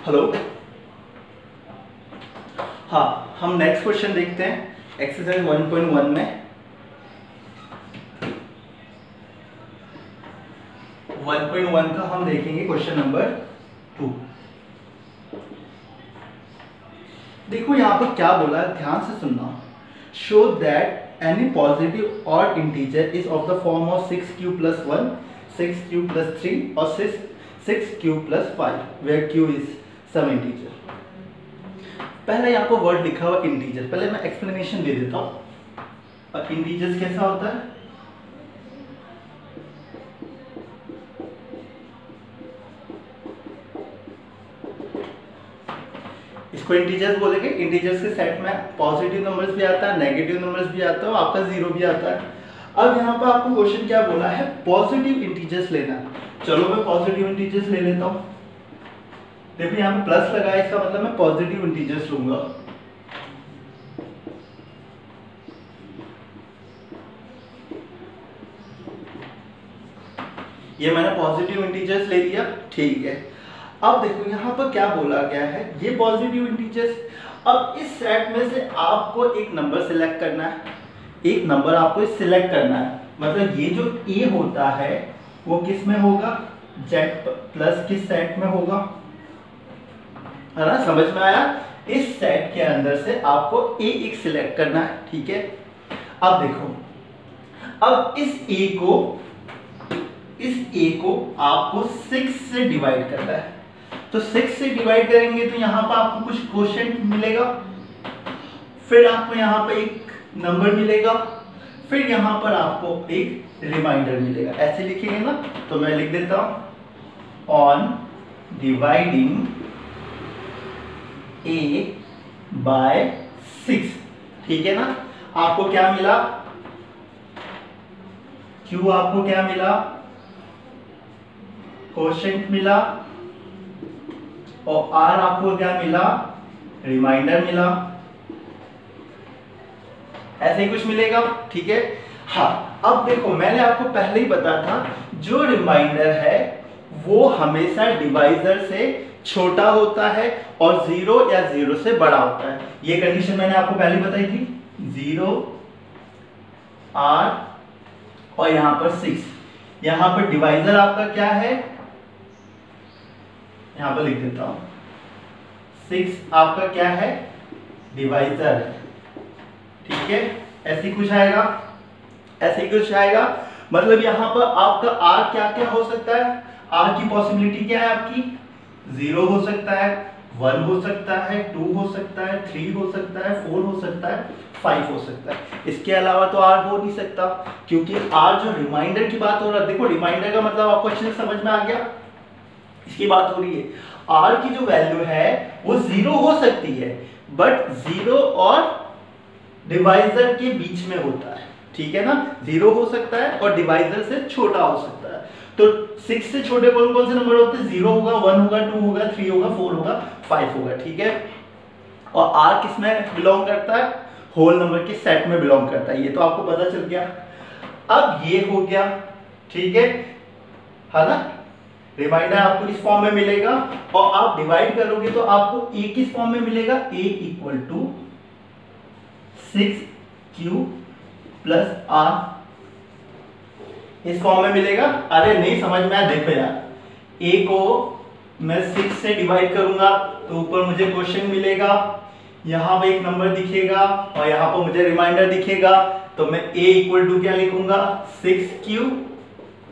Hello. हाँ, हम next question देखते हैं एक्सरसाइज 1.1 में। 1.1 का हम देखेंगे क्वेश्चन नंबर 2। देखो यहाँ पर क्या बोला है, ध्यान से सुनना। Show that any positive odd integer is of the form of 6 q plus 1, 6 q plus 3 or 6 q plus 5 where q is some integer. पहले यहाँ पर वर्ड लिखा हुआ इंटीजर, पहले मैं एक्सप्लेनेशन दे देता हूँ। इंटीजर्स कैसा होता है, इसको इंटीजर्स बोलेंगे। इंटीजर्स के सेट में पॉजिटिव नंबर्स भी आता है, नेगेटिव नंबर्स भी आता है और आपका जीरो भी आता है। अब यहाँ पर आपको क्वेश्चन क्या बोला है, पॉजिटिव इंटीजर्स लेना है। चलो मैं पॉजिटिव इंटीजर्स ले लेता हूँ। देखो यहाँ पे प्लस लगा है, इसका मतलब मैं पॉजिटिव इंटीजर्स लूंगा। ये मैंने पॉजिटिव इंटीजर्स ले लिया, ठीक है। अब देखो यहाँ पर क्या बोला गया है, ये पॉजिटिव इंटीजर्स। अब इस सेट में से आपको एक नंबर सिलेक्ट करना है, एक नंबर आपको सिलेक्ट करना है। मतलब ये जो ए होता है वो किस में होगा, जेड प्लस किस सेट में होगा, है ना, समझ में आया। इस सेट के अंदर से आपको ए एक सिलेक्ट करना है, ठीक है। अब देखो, अब इस ए को आपको 6 से डिवाइड करना है। तो 6 से डिवाइड करेंगे तो यहाँ पर आपको कुछ क्वोशिएंट मिलेगा, फिर आपको यहाँ पर एक नंबर मिलेगा, फिर यहाँ पर आपको एक रिमाइंडर मिलेगा। ऐसे लिखेंगे ना, तो मैं लिख देता हूं ऑन डिवाइडिंग a बाय 6, ठीक है ना। आपको क्या मिला, Q आपको क्या मिला, क्वोशिएंट मिला, और R आपको क्या मिला, रिमाइंडर मिला। ऐसे ही कुछ मिलेगा, ठीक है। हाँ, अब देखो मैंने आपको पहले ही बताया था, जो रिमाइंडर है वो हमेशा डिवाइजर से छोटा होता है और जीरो या जीरो से बड़ा होता है। ये कंडीशन मैंने आपको पहले बताई थी। 0 R और यहां पर 6, यहां पर डिवाइजर आपका क्या है, यहां पर लिख देता हूं 6 आपका क्या है, डिवाइजर है, ठीक है। ऐसे कुछ आएगा, ऐसे कुछ आएगा। मतलब यहां पर आपका R क्या क्या हो सकता है, R की पॉसिबिलिटी क्या है आपकी, 0 हो सकता है, 1 हो सकता है, 2 हो सकता है, 3 हो सकता है, 4 हो सकता है, 5 हो सकता है। इसके अलावा तो R हो नहीं सकता, क्योंकि R जो रिमाइंडर की बात हो रहा है। देखो रिमाइंडर का मतलब आपको अच्छे से समझ में आ गया, इसकी बात हो रही है। R की जो वैल्यू है वो 0 हो सकती है, बट 0 और डिवाइजर के बीच में होता है, ठीक है ना। 0 हो सकता है और डिवाइजर से छोटा हो सकता है। तो 6 से छोटे कौन कौन से नंबर होते हैं, 0 होगा, 1 होगा, 2 होगा, 3 होगा, 4 होगा, 5 होगा, ठीक है। और R किस में बिलोंग करता है, होल नंबर के सेट में बिलोंग करता है। ये तो आपको पता चल गया। अब ये हो गया, ठीक है ना। रिमाइंडर आपको इस फॉर्म में मिलेगा और आप डिवाइड करोगे तो आपको ए किस फॉर्म में मिलेगा, a equal to 6q plus R इस फॉर्म में मिलेगा। अरे नहीं समझ में आया, देखो यार, a को मैं 6 से डिवाइड करूंगा तो ऊपर मुझे क्वेश्चन मिलेगा, यहां पे एक नंबर दिखेगा और यहां पर मुझे रिमाइंडर दिखेगा। तो मैं a इक्वल टू क्या लिखूंगा, 6q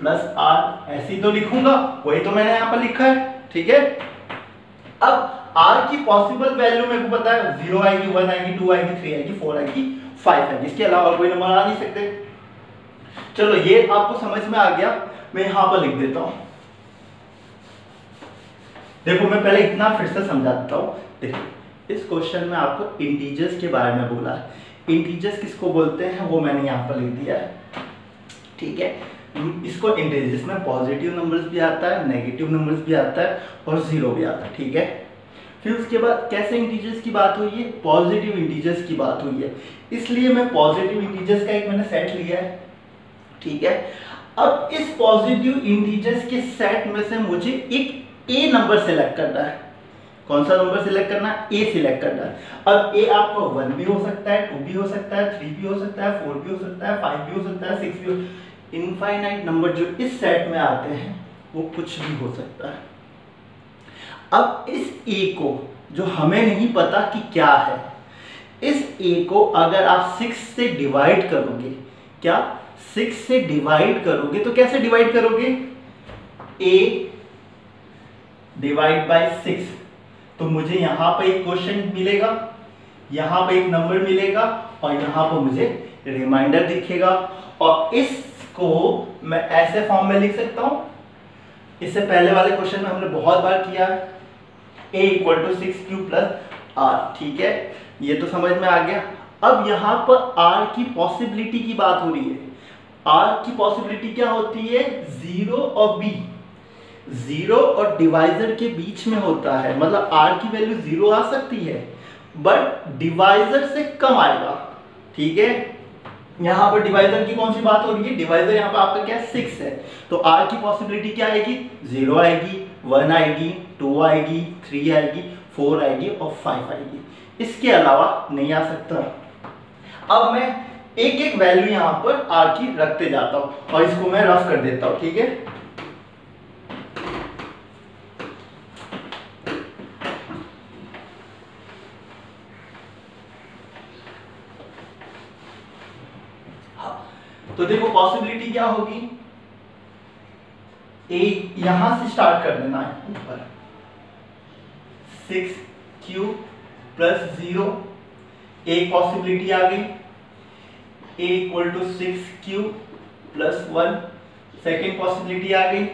प्लस R, ऐसी तो लिखूंगा, वही तो मैंने यहां पर लिखा है, ठीक है। अब R की पॉसिबल वैल्यू मेरे को पता है, 0 आएगी, 1 आएगी, 2 आएगी, 3 आएगी, 4 आएगी, 5 आएगी, इसके अलावा कोई नंबर आ नहीं सकते। चलो ये आपको समझ में आ गया, मैं यहां पर लिख देता हूं। देखो मैं पहले इतना फिर से समझा देता हूं। देखो इस क्वेश्चन में आपको इंटीजर्स के बारे में बोला है। इंटीजर्स किसको बोलते हैं वो मैंने यहां पर लिख दिया है, ठीक है। इसको इंटीजर्स में पॉजिटिव नंबर्स भी आता है, नेगेटिव नंबर्स भी आता है और जीरो भी आता है, ठीक है। फिर उसके बाद कैसे इंटीजर्स की बात हुई है, पॉजिटिव इंटीजर्स की बात हुई है, इसलिए मैं पॉजिटिव इंटीजर्स का एक मैंने सेट लिया है, ठीक है। अब इस पॉजिटिव इंटीजर्स के सेट में से मुझे एक ए नंबर सेलेक्ट करना है। कौन सा नंबर सिलेक्ट करना है? ए सिलेक्ट करना है। अब ए आपका 1 भी हो सकता है, 2 भी हो सकता है, 3 भी हो सकता है, 4 भी हो सकता है, 5 भी हो सकता है, 6 भी हो, इनफाइनाइट नंबर जो इस सेट में आते हैं वो कुछ भी हो सकता है। अब इस ए को जो हमें नहीं पता कि क्या है, इस ए को अगर आप 6 से डिवाइड करोगे, क्या 6 से डिवाइड करोगे तो कैसे डिवाइड करोगे? a डिवाइड बाय 6, तो मुझे यहां पर एक क्वेश्चन मिलेगा, यहां पर एक नंबर मिलेगा और यहां पर मुझे रिमाइंडर दिखेगा। और इसको मैं ऐसे फॉर्म में लिख सकता हूं, इससे पहले वाले क्वेश्चन में हमने बहुत बार किया है, a equal to 6q plus r। ठीक है, ये तो समझ में आ गया। अब यहां पर r की पॉसिबिलिटी की बात हो रही है। r की पॉसिबिलिटी क्या होती है? 0 और b, 0 और डिवाइजर के बीच में होता है, मतलब r की वैल्यू 0 आ सकती है बट डिवाइजर से कम आएगा। ठीक है, यहां पर डिवाइजर की कौन सी बात हो रही है? डिवाइजर यहां पर आपका क्या 6 है, तो r की पॉसिबिलिटी क्या आएगी? 0 आएगी, 1 आएगी, 2 आएगी, 3 आएगी, 4 आएगी और 5 आएगी, इसके अलावा नहीं आ सकता। अब मैं एक एक वैल्यू यहां पर r की रखते जाता हूं और इसको मैं रफ कर देता हूं। ठीक है, तो देखो पॉसिबिलिटी क्या होगी? ए यहां से स्टार्ट कर देना है ऊपर, 6q प्लस 0, एक पॉसिबिलिटी आ गई, a equal to 6q plus 1, second possibility आ गई,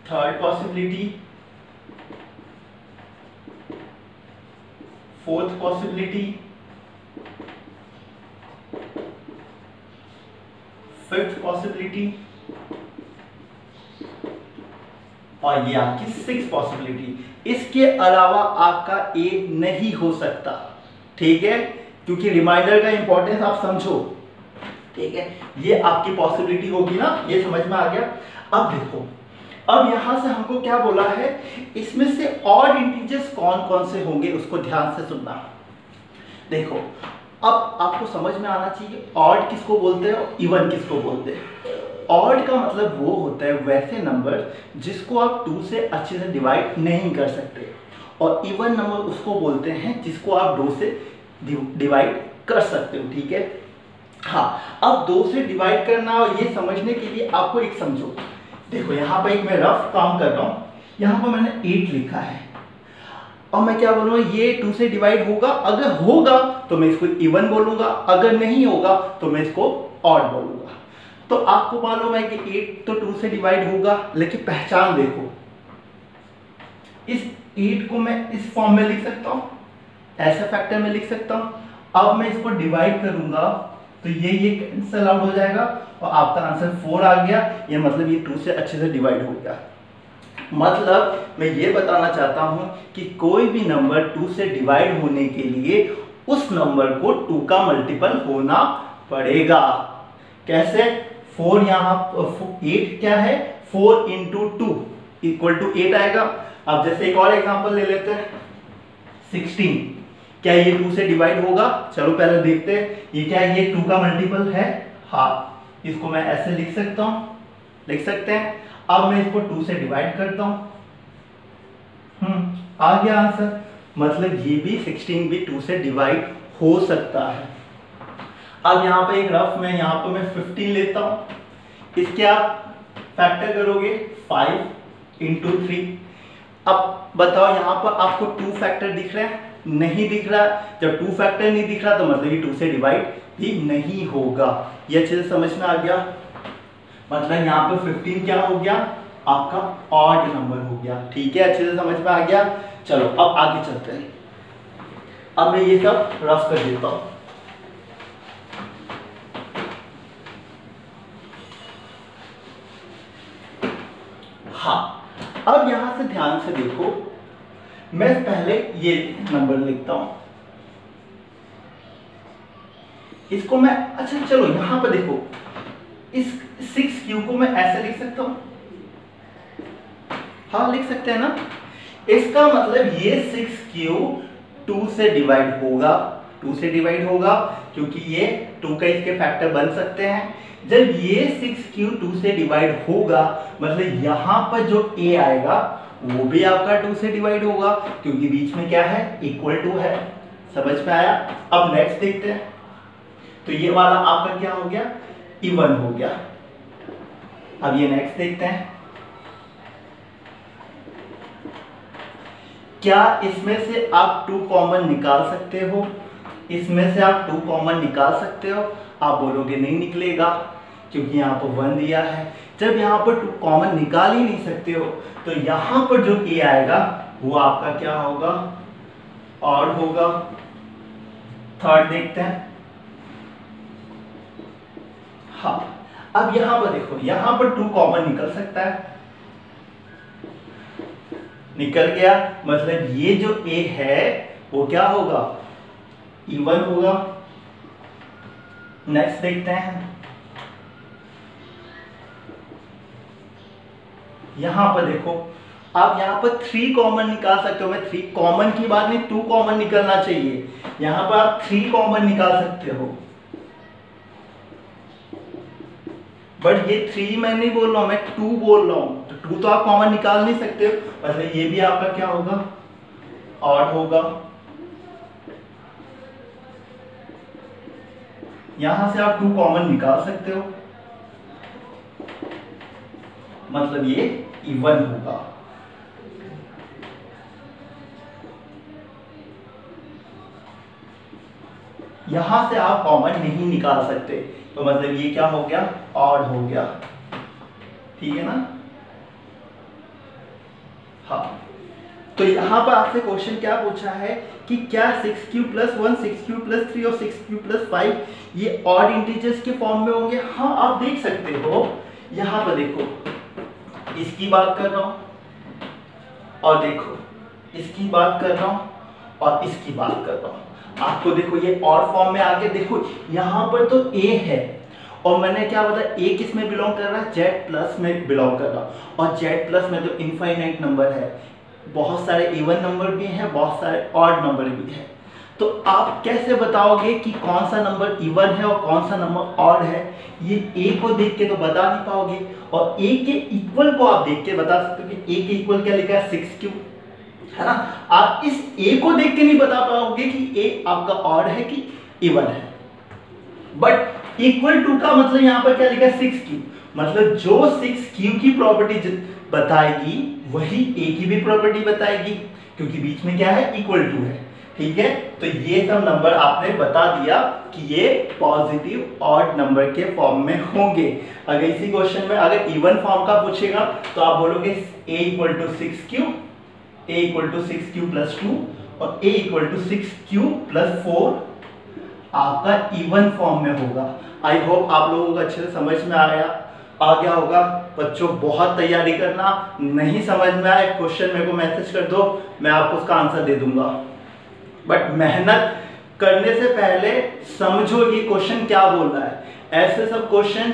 third possibility, fourth possibility, fifth possibility और ये आपकी 6th पॉसिबिलिटी। इसके अलावा आपका ए नहीं हो सकता। ठीक है, क्योंकि रिमाइंडर का इंपॉर्टेंस आप समझो। ठीक है, ये आपकी पॉसिबिलिटी होगी ना, ये समझ में आ गया। अब देखो, अब यहां से हमको क्या बोला है, इसमें से ऑड इंटीजर्स कौन कौन से होंगे उसको ध्यान से सुनना। देखो, अब आपको समझ में आना चाहिए ऑड किसको बोलते हैं और इवन किसको बोलते हैं। ऑड का मतलब वो होता है वैसे नंबर जिसको आप 2 से अच्छे से डिवाइड नहीं कर सकते, और इवन नंबर उसको बोलते हैं जिसको आप 2 से डिवाइड कर सकते हो। ठीक है, हाँ, अब 2 से डिवाइड करना और ये समझने के लिए आपको एक समझो। देखो यहाँ पर एक मैं रफ काम कर रहा हूँ, यहाँ पर मैंने 8 लिखा है और मैं क्या बोलूँगा, ये 2 से डिवाइड होगा, अगर होगा तो मैं इसको इवन बोलूंगा, अगर नहीं होगा तो मैं इसको ऑड बोलूंगा। तो आपको मालूम है कि 8 तो 2 से डिवाइड होगा, लेकिन पहचान देखो, इस 8 को मैं इस फॉर्म में लिख सकता हूँ, ऐसे फैक्टर में लिख सकता हूँ। अब मैं इसको डिवाइड करूंगा तो ये कैंसिल आउट हो जाएगा और आपका आंसर 4 आ गया। ये मतलब ये 2 से अच्छे से डिवाइड हो गया। मतलब मैं ये बताना चाहता हूं कि कोई भी नंबर 2 से डिवाइड होने के लिए उस नंबर को 2 का मल्टीपल होना पड़ेगा। कैसे? 4 यहाँ 8 क्या है, 4 इंटू 2 इक्वल टू 8 आएगा। अब जैसे एक और एग्जांपल ले लेते हैं, 16, क्या ये 2 से डिवाइड होगा? चलो पहले देखते हैं, ये क्या है, ये 2 का मल्टीपल है, हाँ, इसको मैं ऐसे लिख सकता हूँ, लिख सकते हैं। अब मैं इसको 2 से डिवाइड करता हूं, आ गया आंसर। मतलब ये भी 16 भी 2 से डिवाइड हो सकता है। अब यहाँ पे एक रफ में यहाँ पे मैं 15 लेता हूं, इसके आप फैक्टर करोगे 5 इंटू 3। अब बताओ यहाँ पर आपको 2 फैक्टर दिख रहा है? नहीं दिख रहा। जब 2 फैक्टर नहीं दिख रहा तो मतलब ये 2 से डिवाइड भी नहीं होगा। ये अच्छे से समझ में आ गया। मतलब यहाँ पे 15 क्या हो गया, आपका ऑड नंबर हो गया। ठीक है, अच्छे से समझ में आ गया। चलो अब आगे चलते हैं। अब मैं ये सब रफ कर देता हूं। हाँ, अब यहां से ध्यान से देखो, मैं पहले ये नंबर लिखता हूं, इसको मैं, अच्छा चलो यहां पर देखो, इस 6q को मैं ऐसे लिख सकता हूं, हाँ लिख सकते हैं ना। इसका मतलब ये 6q 2 से डिवाइड होगा, 2 से डिवाइड होगा क्योंकि ये 2 का इसके फैक्टर बन सकते हैं। जब ये 6q 2 से डिवाइड होगा मतलब यहाँ पर जो a आएगा वो भी आपका 2 से डिवाइड होगा क्योंकि बीच में क्या है, इक्वल टू है। समझ में आया। अब नेक्स्ट देखते हैं। तो ये वाला आपका क्या हो गया, इवन हो गया। अब ये नेक्स्ट देखते हैं। क्या इसमें से आप 2 कॉमन निकाल सकते हो? इसमें से आप 2 कॉमन निकाल सकते हो? आप बोलोगे नहीं निकलेगा क्योंकि यहाँ पर 1 दिया है। जब यहाँ पर 2 कॉमन निकाल ही नहीं सकते हो तो यहाँ पर जो a आएगा वो आपका क्या होगा, ऑड होगा। थर्ड देखते हैं। हाँ अब यहाँ पर देखो, यहाँ पर 2 कॉमन निकल सकता है, निकल गया मतलब ये जो a है वो क्या होगा, इवन होगा। नेक्स्ट देखते हैं। यहां पर देखो, आप यहां पर 3 कॉमन निकाल सकते हो। मैं 3 कॉमन की बात नहीं, 2 कॉमन निकलना चाहिए। यहां पर आप 3 कॉमन निकाल सकते हो, बट ये 3 मैं नहीं बोल रहा हूं, मैं 2 बोल रहा हूं। तो 2 तो आप कॉमन निकाल नहीं सकते हो, मतलब ये भी आपका क्या होगा, ऑड होगा। यहां से आप 2 कॉमन निकाल सकते हो, मतलब ये इवन होगा। यहां से आप कॉमन नहीं निकाल सकते तो मतलब ये क्या हो गया, ऑड हो गया। ठीक है ना। हाँ तो यहां पर आपसे क्वेश्चन क्या पूछा है कि क्या 6q + 1, 6q + 3 और 6q + 5 ये ऑड इंटीजर्स के फॉर्म में होंगे? हाँ आप देख सकते हो। यहां पर देखो, इसकी बात कर रहा हूं और देखो इसकी बात कर रहा हूं और इसकी बात कर रहा हूं। आपको देखो ये और फॉर्म में आके देखो, यहां पर तो a है और मैंने क्या बताया, a किस में बिलोंग कर रहा है, z+ में बिलोंग कर रहा है। और z+ में तो इनफाइनाइट नंबर है, बहुत सारे इवन नंबर भी हैं, बहुत सारे ऑड नंबर भी हैं। तो आप कैसे बताओगे कि कौन सा नंबर इवन है और कौन सा नंबर ऑड है? ये a को देख के तो बता नहीं पाओगे, और a के इक्वल को आप देख के बता सकते हो कि a के इक्वल क्या लिखा है, 6q, है ना। आप इस a को देख के नहीं बता पाओगे कि a आपका ऑड है कि इवन है। बट इक्वल टू का मतलब यहाँ पर क्या लिखा है, 6q, मतलब जो 6q की प्रॉपर्टी बताएगी वही a की भी प्रॉपर्टी बताएगी, क्योंकि बीच में क्या है, इक्वल टू है। ठीक है, तो ये सब नंबर आपने बता दिया कि ये पॉजिटिव ऑड नंबर के फॉर्म में होंगे। अगर इसी क्वेश्चन में अगर इवन फॉर्म का पूछेगा तो आप बोलोगे a = 6q, a = 6q + 2 और a = 6q + 4 आपका इवन फॉर्म में होगा। आई होप आप लोगों को अच्छे से समझ में आ गया होगा। बच्चों बहुत तैयारी करना, नहीं समझ में आए क्वेश्चन मेरे को मैसेज कर दो, मैं आपको उसका आंसर दे दूंगा। बट मेहनत करने से पहले समझो ये क्वेश्चन क्या बोल रहा है। ऐसे सब क्वेश्चन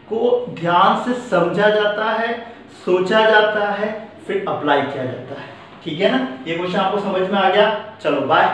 को ध्यान से समझा जाता है, सोचा जाता है, फिर अप्लाई किया जाता है। ठीक है ना। ये क्वेश्चन आपको समझ में आ गया, चलो बाय।